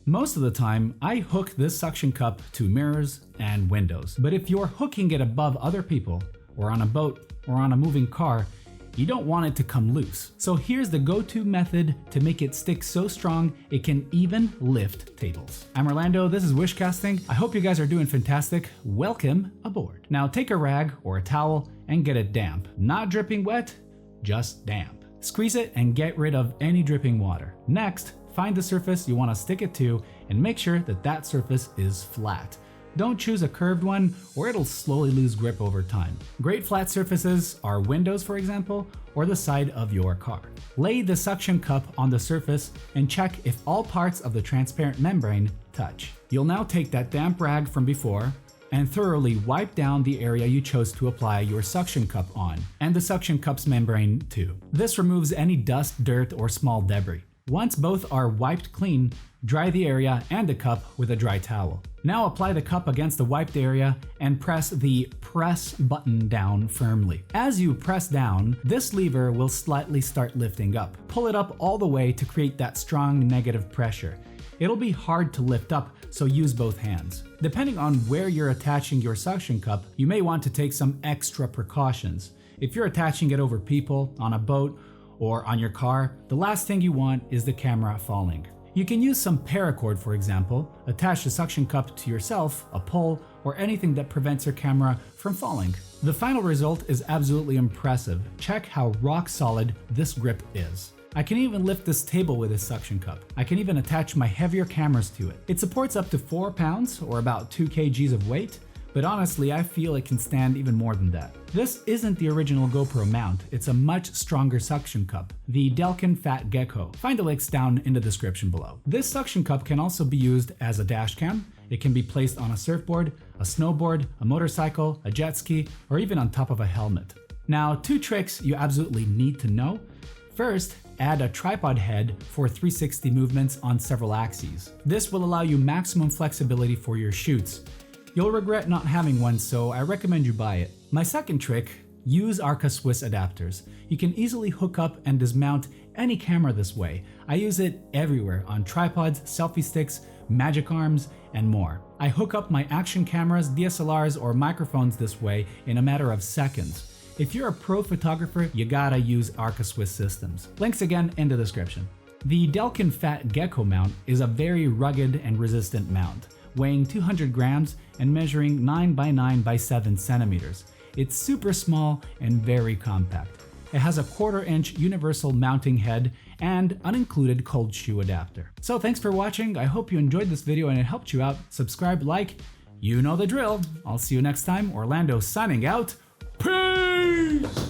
Most of the time, I hook this suction cup to mirrors and windows. But if you're hooking it above other people, or on a boat, or on a moving car, you don't want it to come loose. So here's the go-to method to make it stick so strong it can even lift tables. I'm Orlando, this is Wishcasting. I hope you guys are doing fantastic. Welcome aboard. Now take a rag or a towel and get it damp. Not dripping wet, just damp. Squeeze it and get rid of any dripping water. Next, find the surface you want to stick it to and make sure that that surface is flat. Don't choose a curved one or it'll slowly lose grip over time. Great flat surfaces are windows, for example, or the side of your car. Lay the suction cup on the surface and check if all parts of the transparent membrane touch. You'll now take that damp rag from before and thoroughly wipe down the area you chose to apply your suction cup on, and the suction cup's membrane too. This removes any dust, dirt, or small debris. Once both are wiped clean, dry the area and the cup with a dry towel. Now apply the cup against the wiped area and press the press button down firmly. As you press down, this lever will slightly start lifting up. Pull it up all the way to create that strong negative pressure. It'll be hard to lift up, so use both hands. Depending on where you're attaching your suction cup, you may want to take some extra precautions. If you're attaching it over people, on a boat, or on your car, the last thing you want is the camera falling. You can use some paracord, for example, attach the suction cup to yourself, a pole, or anything that prevents your camera from falling. The final result is absolutely impressive. Check how rock solid this grip is. I can even lift this table with this suction cup. I can even attach my heavier cameras to it. It supports up to 4 pounds or about 2 kgs of weight, but honestly I feel it can stand even more than that. This isn't the original GoPro Mount, it's a much stronger suction cup, the DELKIN Fat Gecko. Find the links down in the description below. This suction cup can also be used as a dash cam. It can be placed on a surfboard, a snowboard, a motorcycle, a jet ski, or even on top of a helmet. Now, 2 tricks you absolutely need to know. First, add a tripod head for 360 movements on several axes. This will allow you maximum flexibility for your shoots. You'll regret not having one, so I recommend you buy it. My second trick, use Arca Swiss adapters. You can easily hook up and dismount any camera this way. I use it everywhere, on tripods, selfie sticks, magic arms, and more. I hook up my action cameras, DSLRs, or microphones this way in a matter of seconds. If you're a pro photographer, you gotta use Arca Swiss systems. Links again in the description. The DELKIN Fat Gecko mount is a very rugged and resistant mount, weighing 200 grams and measuring 9 by 9 by 7 centimeters. It's super small and very compact. It has a 1/4 inch universal mounting head and unincluded cold shoe adapter. So thanks for watching. I hope you enjoyed this video and it helped you out. Subscribe, like, you know the drill. I'll see you next time. Orlando signing out. Peace!